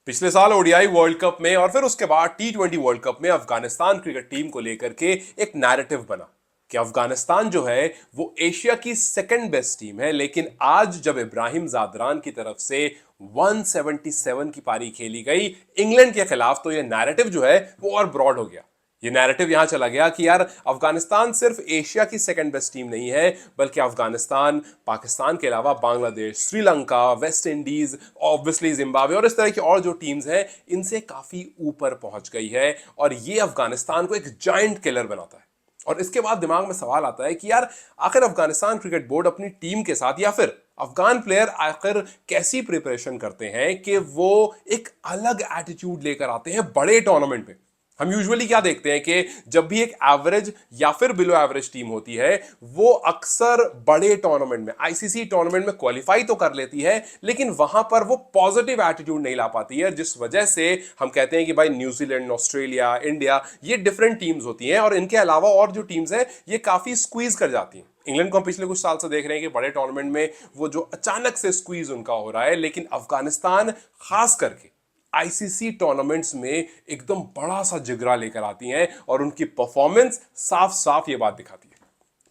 पिछले साल ODI world cup में और फिर उसके बाद टी20 वर्ल्ड कप में अफगानिस्तान क्रिकेट टीम को लेकर के एक नैरेटिव बना कि अफगानिस्तान जो है वो एशिया की सेकंड बेस्ट टीम है। लेकिन आज जब इब्राहिम जादरान की तरफ से 177 की पारी खेली गई इंग्लैंड के खिलाफ, तो ये नैरेटिव जो है वो और ब्रॉड हो गया। ये नैरेटिव यहां चला गया कि यार अफगानिस्तान सिर्फ एशिया की सेकंड बेस्ट टीम नहीं है, बल्कि अफगानिस्तान पाकिस्तान के अलावा Bangladesh, Sri Lanka, West Indies, obviously Zimbabwe और इस तरह की और जो टीम्स हैं इनसे काफी ऊपर पहुंच गई है। और ये अफगानिस्तान को एक जायंट किलर बनाता है। और इसके बाद दिमाग में सवाल आता है कि यार आखिर अफगानिस्तान क्रिकेट बोर्ड अपनी टीम के साथ या फिर अफगान प्लेयर आखिर कैसी प्रिपरेशन करते हैं कि वो एक अलग एटीट्यूड लेकर आते हैं बड़े टूर्नामेंट में। हम यूजुअली क्या देखते हैं कि जब भी एक एवरेज या फिर बिलो एवरेज टीम होती है वो अक्सर बड़े टूर्नामेंट में, आईसीसी टूर्नामेंट में क्वालिफाई तो कर लेती है, लेकिन वहां पर वो पॉजिटिव एटीट्यूड नहीं ला पाती है, जिस वजह से हम कहते हैं कि भाई न्यूजीलैंड, ऑस्ट्रेलिया, इंडिया ये डिफरेंट टीम्स होती हैं और इनके अलावा और जो टीम्स हैं ये काफी स्क्वीज कर जाती हैं। इंग्लैंड को हम पिछले कुछ साल से देख रहे हैं कि बड़े टूर्नामेंट में वो जो अचानक से स्क्वीज उनका हो रहा है, लेकिन अफगानिस्तान खास करके आईसीसी टूर्नामेंट्स में एकदम बड़ा सा जिगरा लेकर आती हैं और उनकी परफॉर्मेंस साफ साफ ये बात दिखाती है।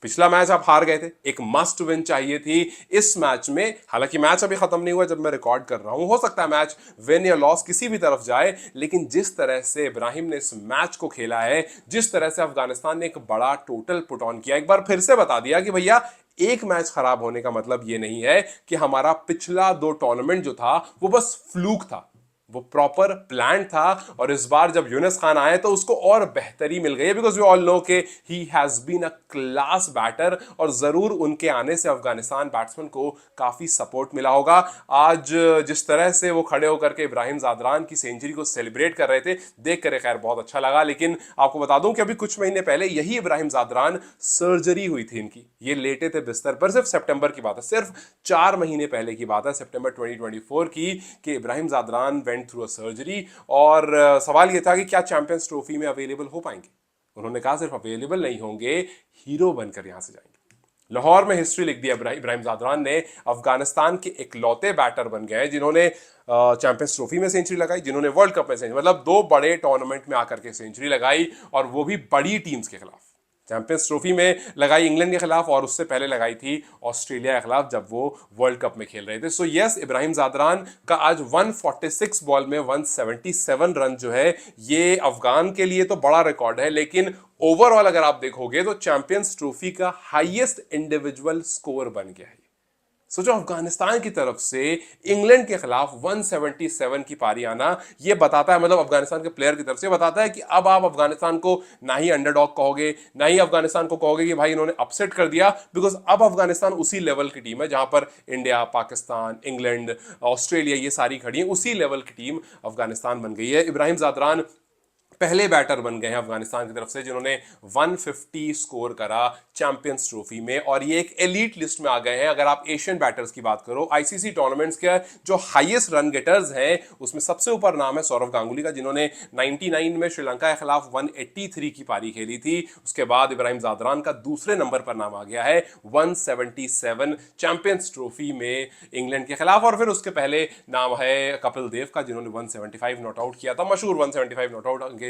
पिछला मैच आप हार गए थे, एक मस्ट विन चाहिए थी इस मैच में। हालांकि मैच अभी खत्म नहीं हुआ जब मैं रिकॉर्ड कर रहा हूं, हो सकता है मैच विन या लॉस किसी भी तरफ जाए, लेकिन जिस तरह से इब्राहिम ने इस मैच को खेला है, जिस तरह से अफगानिस्तान ने एक बड़ा टोटल पुट ऑन किया, एक बार फिर से बता दिया कि भैया एक मैच खराब होने का मतलब ये नहीं है कि हमारा पिछला दो टूर्नामेंट जो था वो बस फ्लूक था, वो प्रॉपर प्लान था। और इस बार जब यूनुस खान आए तो उसको और बेहतरी मिल गई है, बिकॉज वी ऑल नो के he has been a class batter और जरूर उनके आने से अफगानिस्तान बैट्समैन को काफी सपोर्ट मिला होगा। आज जिस तरह से वो खड़े होकर के इब्राहिम जादरान की सेंचुरी को सेलिब्रेट कर रहे थे, देख कर खैर बहुत अच्छा लगा। लेकिन आपको बता दूं कि अभी कुछ महीने पहले यही इब्राहिम जादरान सर्जरी हुई थी इनकी, ये लेटे थे बिस्तर पर, सिर्फ सितंबर की बात है, सिर्फ 4 महीने पहले की बात है, सितंबर 2024 की, कि Ibrahim Zadran went through a surgery. और सवाल यह था कि क्या चैंपियंस ट्रॉफी में अवेलेबल हो पाएंगे। उन्होंने कहा सिर्फ अवेलेबल नहीं होंगे, हीरो बनकर यहां से जाएंगे। लाहौर में हिस्ट्री लिख दी इब्राहिम जादरान ने, अफगानिस्तान के इकलौते बैटर बन गए जिन्होंने चैंपियंस ट्रॉफी में सेंचुरी लगाई, जिन्होंने वर्ल्ड कप में सेंचुरी, मतलब दो बड़े टूर्नामेंट में आकर के सेंचुरी लगाई, और वो भी बड़ी टीम्स के खिलाफ। चैंपियंस ट्रॉफी में लगाई इंग्लैंड के खिलाफ और उससे पहले लगाई थी ऑस्ट्रेलिया के खिलाफ जब वो वर्ल्ड कप में खेल रहे थे। सो यस, इब्राहिम जादरान का आज 146 बॉल में 177 रन जो है ये अफगान के लिए तो बड़ा रिकॉर्ड है, लेकिन ओवरऑल अगर आप देखोगे तो चैंपियंस ट्रॉफी का हाईएस्ट इंडिविजुअल स्कोर बन गया है। सोचो, अफगानिस्तान की तरफ से इंग्लैंड के खिलाफ 177 की पारी आना, ये बताता है, मतलब अफगानिस्तान के प्लेयर की तरफ से बताता है कि अब आप अफगानिस्तान को ना ही अंडरडॉग कहोगे, ना ही अफगानिस्तान को कहोगे कि भाई इन्होंने अपसेट कर दिया, बिकॉज अब अफगानिस्तान उसी लेवल की टीम है जहां पर इंडिया, पाकिस्तान, इंग्लैंड, ऑस्ट्रेलिया ये सारी खड़ी है, उसी लेवल की टीम अफगानिस्तान बन गई है। इब्राहिम जादरान पहले बैटर बन गए हैं अफगानिस्तान की तरफ से जिन्होंने 150 स्कोर करा चैंपियंस ट्रॉफी में, और ये एक एलीट लिस्ट में आ गए हैं। अगर आप एशियन बैटर्स की बात करो, आईसीसी टूर्नामेंट्स के जो हाईएस्ट रन गेटर्स हैं उसमें सबसे ऊपर नाम है सौरव गांगुली का, जिन्होंने 99 में श्रीलंका के खिलाफ 183 की पारी खेली थी। उसके बाद इब्राहिम जादरान का दूसरे नंबर पर नाम आ गया है 177 चैंपियंस ट्रॉफी में इंग्लैंड के खिलाफ, और फिर उसके पहले नाम है कपिल देव का, जिन्होंने 175 नॉट आउट किया था, मशहूर 175 नॉट आउट अगेंस्ट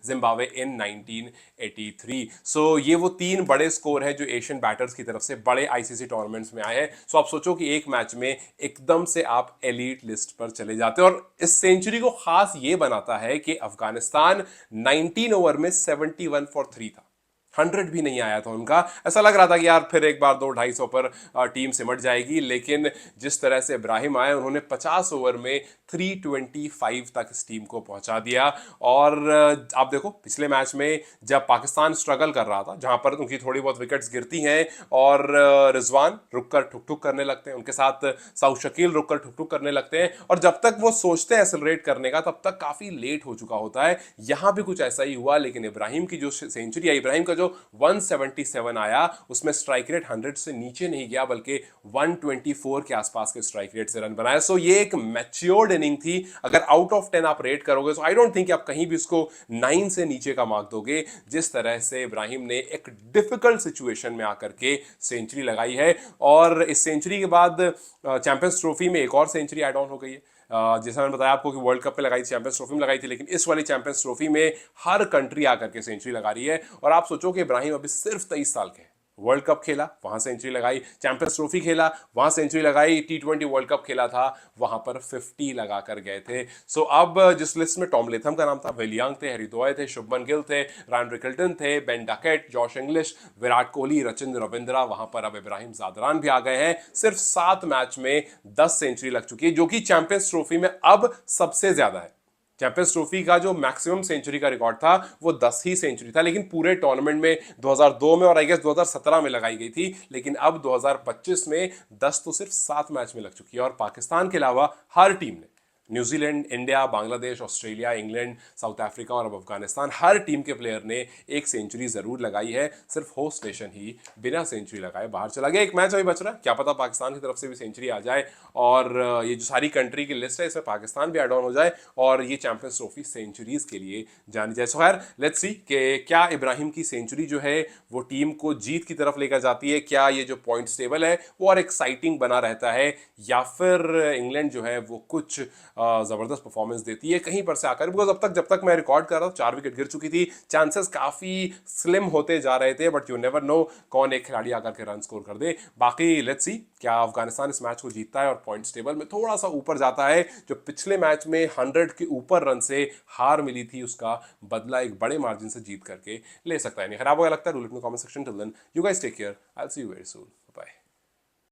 जिम्बाब्वे इन 1983। सो ये वो तीन बड़े स्कोर हैं जो एशियन बैटर्स की तरफ से बड़े आईसीसी टूर्नामेंट्स में आए हैं। सो आप सोचो कि एक मैच में एकदम से आप एलीट लिस्ट पर चले जाते हो, और इस सेंचुरी को खास ये बनाता है कि अफगानिस्तान 19 ओवर में 71 फॉर 3 था, 100 भी नहीं आया था उनका। ऐसा लग रहा था कि यार फिर एक बार 200-250 पर टीम सिमट जाएगी, लेकिन जिस तरह से इब्राहिम आए उन्होंने 50 ओवर में 325 तक इस टीम को पहुंचा दिया। और आप देखो पिछले मैच में जब पाकिस्तान स्ट्रगल कर रहा था, जहां पर उनकी थोड़ी बहुत विकेट्स गिरती हैं और रिजवान रुककर ठुक ठुक करने लगते हैं, उनके साथ साउथ शकील रुककर ठुक ठुक करने लगते हैं, और जब तक वो सोचते हैं एक्सेलरेट करने का तब तक काफी लेट हो चुका होता है। यहां भी कुछ ऐसा ही हुआ, लेकिन इब्राहिम की जो सेंचुरी आई, इब्राहिम का जो 177 आया, उसमें स्ट्राइक रेट 100 से नीचे नहीं गया, बल्कि 124 के आसपास के स्ट्राइक रेट से रन बनाया। सो ये एक मैच्योर्ड इनिंग थी। अगर आउट ऑफ 10 आप रेट करोगे तो आई डोंट थिंक आप कहीं भी इसको 9 से नीचे का मार्क दोगे, जिस तरह से इब्राहिम ने एक डिफिकल्ट सिचुएशन में आकर के सेंचुरी लगाई है। और इस सेंचुरी के बाद चैंपियंस ट्रॉफी में एक और सेंचुरी एड ऑन हो गई है। जैसा मैंने बताया आपको कि वर्ल्ड कप में लगाई थी, चैंपियंस ट्रॉफी में लगाई थी, लेकिन इस वाली चैंपियंस ट्रॉफी में हर कंट्री आकर के सेंचुरी लगा रही है। और आप सोचो कि इब्राहिम अभी सिर्फ 23 साल के हैं। वर्ल्ड कप खेला, वहां सेंचुरी लगाई, चैंपियंस ट्रॉफी खेला, वहां सेंचुरी लगाई, T20 वर्ल्ड कप खेला था, वहां पर 50 लगा कर गए थे। सो अब जिस लिस्ट में टॉम लेथम का नाम था, विल यंग थे, हैरी दोय थे, शुभमन गिल थे, रायन रिकल्टन थे, Ben Duckett, Josh Inglis, Virat Kohli, Rachin Ravindra, वहां पर अब इब्राहिम जादरान भी आ गए हैं। सिर्फ 7 मैच में 10 सेंचुरी लग चुकी है, जो कि चैंपियंस ट्रॉफी में अब सबसे ज्यादा है। चैंपियंस ट्रॉफी का जो मैक्सिमम सेंचुरी का रिकॉर्ड था वो 10 ही सेंचुरी था, लेकिन पूरे टूर्नामेंट में 2002 में और आई गेस 2017 में लगाई गई थी, लेकिन अब 2025 में 10 तो सिर्फ 7 मैच में लग चुकी है। और पाकिस्तान के अलावा हर टीम ने, New Zealand, India, Bangladesh, Australia, England, south Africa और अब अफगानिस्तान, हर टीम के प्लेयर ने एक सेंचुरी जरूर लगाई है। सिर्फ होस्ट नेशन ही बिना सेंचुरी लगाए बाहर चला गया। एक मैच अभी बच रहा है, क्या पता पाकिस्तान की तरफ से भी सेंचुरी आ जाए और ये जो सारी कंट्री की लिस्ट है इसमें पाकिस्तान भी एड ऑन हो जाए और ये चैंपियंस ट्रॉफी सेंचुरीज के लिए जानी जाए। सो खैर, लेट्स सी कि क्या इब्राहिम की सेंचुरी जो है वो टीम को जीत की तरफ लेकर जाती है, क्या ये जो पॉइंट्स टेबल है वो और एक्साइटिंग बना रहता है, या फिर इंग्लैंड जो है वो कुछ जबरदस्त परफॉर्मेंस देती है कहीं पर से आकर। बिकॉज अब तक जब तक मैं रिकॉर्ड कर रहा हूँ 4 विकेट गिर चुकी थी, चांसेस काफी स्लिम होते जा रहे थे, बट यू नेवर नो कौन एक खिलाड़ी आकर के रन स्कोर कर दे। बाकी लेट्स सी क्या अफगानिस्तान इस मैच को जीतता है और पॉइंट्स टेबल में थोड़ा सा ऊपर जाता है। जो पिछले मैच में 100 के ऊपर रन से हार मिली थी उसका बदला एक बड़े मार्जिन से जीत करके ले सकता है। नहीं खराब होगा लगता है, rule it in comment section. Till then you guys take care, I will see you very soon.